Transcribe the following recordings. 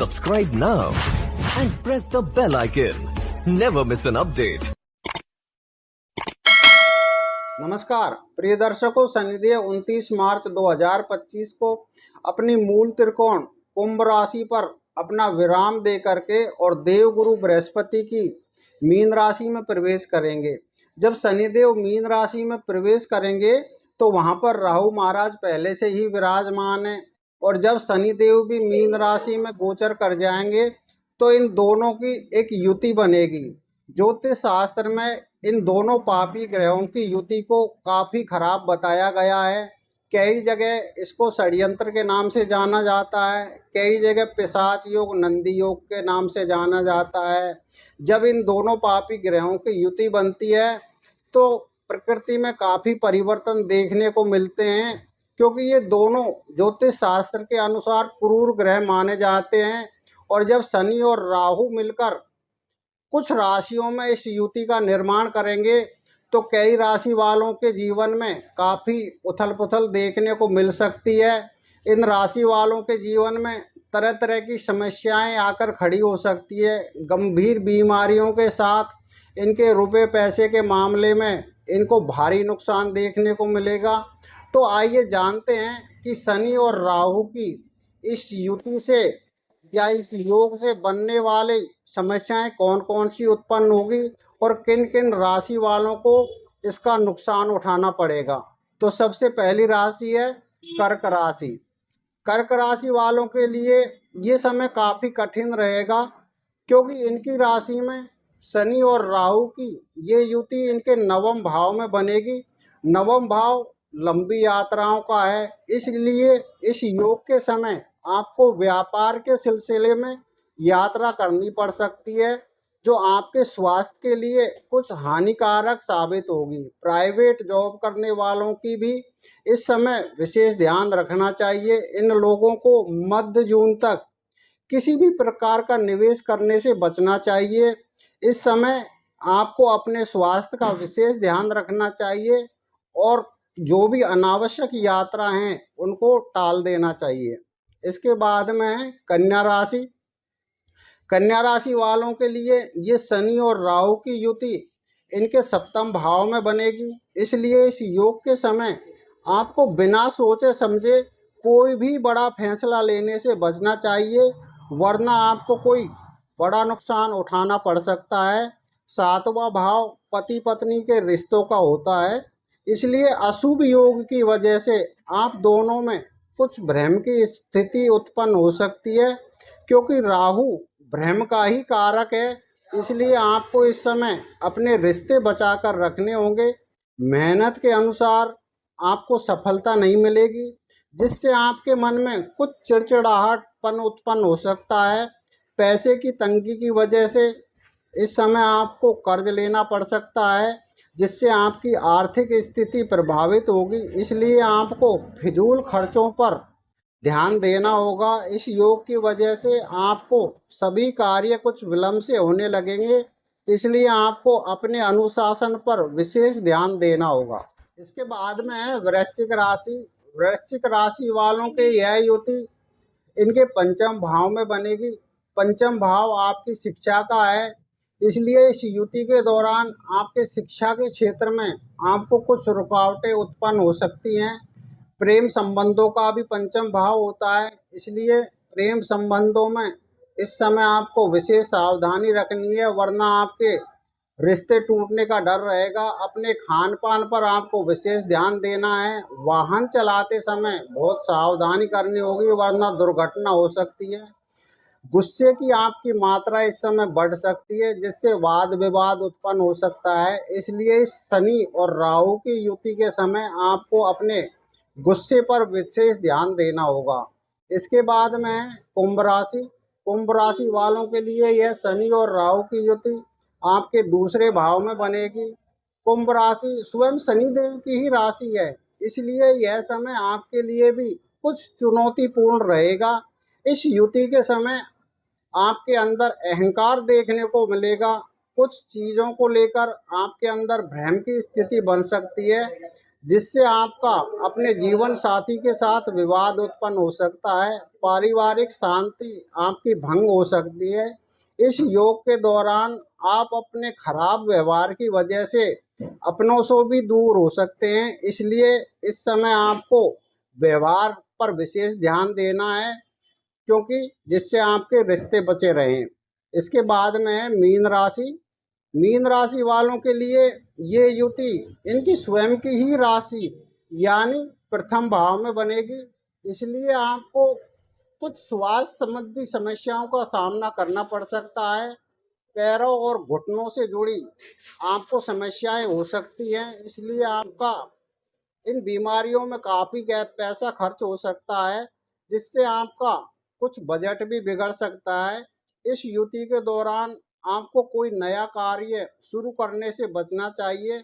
Subscribe now and press the bell icon. Never miss an update. नमस्कार प्रिय दर्शकों, शनिदेव 29 मार्च 2025 को अपनी मूल त्रिकोण कुंभ राशि पर अपना विराम दे करके और देवगुरु बृहस्पति की मीन राशि में प्रवेश करेंगे। जब शनिदेव मीन राशि में प्रवेश करेंगे तो वहां पर राहु महाराज पहले से ही विराजमान है, और जब शनिदेव भी मीन राशि में गोचर कर जाएंगे तो इन दोनों की एक युति बनेगी। ज्योतिष शास्त्र में इन दोनों पापी ग्रहों की युति को काफ़ी खराब बताया गया है। कई जगह इसको षड्यंत्र के नाम से जाना जाता है, कई जगह पिशाच योग, नंदी योग के नाम से जाना जाता है। जब इन दोनों पापी ग्रहों की युति बनती है तो प्रकृति में काफ़ी परिवर्तन देखने को मिलते हैं, क्योंकि ये दोनों ज्योतिष शास्त्र के अनुसार क्रूर ग्रह माने जाते हैं। और जब शनि और राहु मिलकर कुछ राशियों में इस युति का निर्माण करेंगे तो कई राशि वालों के जीवन में काफ़ी उथल पुथल देखने को मिल सकती है। इन राशि वालों के जीवन में तरह तरह की समस्याएं आकर खड़ी हो सकती है। गंभीर बीमारियों के साथ इनके रुपए पैसे के मामले में इनको भारी नुकसान देखने को मिलेगा। तो आइए जानते हैं कि शनि और राहु की इस युति से या इस योग से बनने वाली समस्याएं कौन कौन सी उत्पन्न होगी और किन किन राशि वालों को इसका नुकसान उठाना पड़ेगा। तो सबसे पहली राशि है कर्क राशि। कर्क राशि वालों के लिए ये समय काफ़ी कठिन रहेगा, क्योंकि इनकी राशि में शनि और राहु की ये युति इनके नवम भाव में बनेगी। नवम भाव लंबी यात्राओं का है, इसलिए इस योग के समय आपको व्यापार के सिलसिले में यात्रा करनी पड़ सकती है, जो आपके स्वास्थ्य के लिए कुछ हानिकारक साबित होगी। प्राइवेट जॉब करने वालों की भी इस समय विशेष ध्यान रखना चाहिए। इन लोगों को मध्य जून तक किसी भी प्रकार का निवेश करने से बचना चाहिए। इस समय आपको अपने स्वास्थ्य का विशेष ध्यान रखना चाहिए और जो भी अनावश्यक यात्रा हैं उनको टाल देना चाहिए। इसके बाद में है कन्या राशि। कन्या राशि वालों के लिए ये शनि और राहु की युति इनके सप्तम भाव में बनेगी, इसलिए इस योग के समय आपको बिना सोचे समझे कोई भी बड़ा फैसला लेने से बचना चाहिए, वरना आपको कोई बड़ा नुकसान उठाना पड़ सकता है। सातवां भाव पति पत्नी के रिश्तों का होता है, इसलिए अशुभ योग की वजह से आप दोनों में कुछ भ्रम की स्थिति उत्पन्न हो सकती है, क्योंकि राहु भ्रम का ही कारक है। इसलिए आपको इस समय अपने रिश्ते बचा कर रखने होंगे। मेहनत के अनुसार आपको सफलता नहीं मिलेगी, जिससे आपके मन में कुछ चिड़चिड़ाहटपन उत्पन्न हो सकता है। पैसे की तंगी की वजह से इस समय आपको कर्ज लेना पड़ सकता है, जिससे आपकी आर्थिक स्थिति प्रभावित होगी। इसलिए आपको फिजूल खर्चों पर ध्यान देना होगा। इस योग की वजह से आपको सभी कार्य कुछ विलंब से होने लगेंगे, इसलिए आपको अपने अनुशासन पर विशेष ध्यान देना होगा। इसके बाद में है वृश्चिक राशि। वृश्चिक राशि वालों के यह युति इनके पंचम भाव में बनेगी। पंचम भाव आपकी शिक्षा का है, इसलिए इस युति के दौरान आपके शिक्षा के क्षेत्र में आपको कुछ रुकावटें उत्पन्न हो सकती हैं। प्रेम संबंधों का भी पंचम भाव होता है, इसलिए प्रेम संबंधों में इस समय आपको विशेष सावधानी रखनी है, वरना आपके रिश्ते टूटने का डर रहेगा। अपने खान पान पर आपको विशेष ध्यान देना है। वाहन चलाते समय बहुत सावधानी करनी होगी, वरना दुर्घटना हो सकती है। गुस्से की आपकी मात्रा इस समय बढ़ सकती है, जिससे वाद विवाद उत्पन्न हो सकता है। इसलिए इस शनि और राहु की युति के समय आपको अपने गुस्से पर विशेष ध्यान देना होगा। इसके बाद में है कुंभ राशि। कुंभ राशि वालों के लिए यह शनि और राहु की युति आपके दूसरे भाव में बनेगी। कुंभ राशि स्वयं शनिदेव की ही राशि है, इसलिए यह समय आपके लिए भी कुछ चुनौतीपूर्ण रहेगा। इस युति के समय आपके अंदर अहंकार देखने को मिलेगा। कुछ चीज़ों को लेकर आपके अंदर भ्रम की स्थिति बन सकती है, जिससे आपका अपने जीवन साथी के साथ विवाद उत्पन्न हो सकता है। पारिवारिक शांति आपकी भंग हो सकती है। इस योग के दौरान आप अपने खराब व्यवहार की वजह से अपनों से भी दूर हो सकते हैं, इसलिए इस समय आपको व्यवहार पर विशेष ध्यान देना है, क्योंकि जिससे आपके रिश्ते बचे रहें। इसके बाद में है मीन राशि। मीन राशि वालों के लिए ये युति इनकी स्वयं की ही राशि यानी प्रथम भाव में बनेगी, इसलिए आपको कुछ स्वास्थ्य संबंधी समस्याओं का सामना करना पड़ सकता है। पैरों और घुटनों से जुड़ी आपको समस्याएं हो सकती हैं, इसलिए आपका इन बीमारियों में काफ़ी पैसा खर्च हो सकता है, जिससे आपका कुछ बजट भी बिगड़ सकता है। इस युति के दौरान आपको कोई नया कार्य शुरू करने से बचना चाहिए।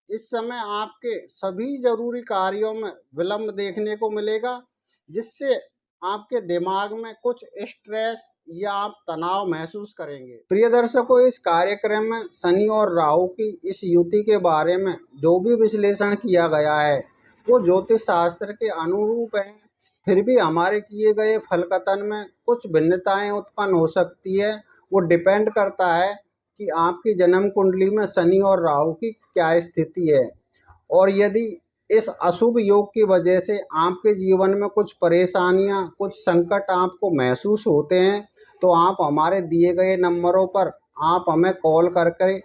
इस समय आपके सभी जरूरी कार्यों में विलंब देखने को मिलेगा, जिससे आपके दिमाग में कुछ स्ट्रेस या आप तनाव महसूस करेंगे। प्रिय दर्शकों, इस कार्यक्रम में शनि और राहु की इस युति के बारे में जो भी विश्लेषण किया गया है वो ज्योतिष शास्त्र के अनुरूप है। फिर भी हमारे किए गए फल कथन में कुछ भिन्नताएं उत्पन्न हो सकती है। वो डिपेंड करता है कि आपकी जन्म कुंडली में शनि और राहु की क्या स्थिति है, और यदि इस अशुभ योग की वजह से आपके जीवन में कुछ परेशानियां, कुछ संकट आपको महसूस होते हैं, तो आप हमारे दिए गए नंबरों पर आप हमें कॉल करके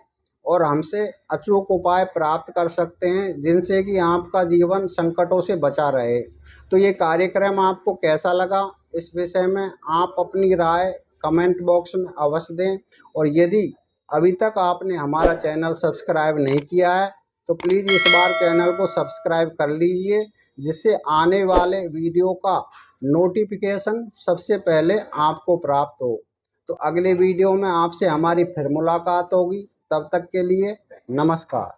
और हमसे अचूक उपाय प्राप्त कर सकते हैं, जिनसे कि आपका जीवन संकटों से बचा रहे। तो ये कार्यक्रम आपको कैसा लगा, इस विषय में आप अपनी राय कमेंट बॉक्स में अवश्य दें। और यदि अभी तक आपने हमारा चैनल सब्सक्राइब नहीं किया है तो प्लीज़ इस बार चैनल को सब्सक्राइब कर लीजिए, जिससे आने वाले वीडियो का नोटिफिकेशन सबसे पहले आपको प्राप्त हो। तो अगले वीडियो में आपसे हमारी फिर मुलाकात होगी, तब तक के लिए नमस्कार।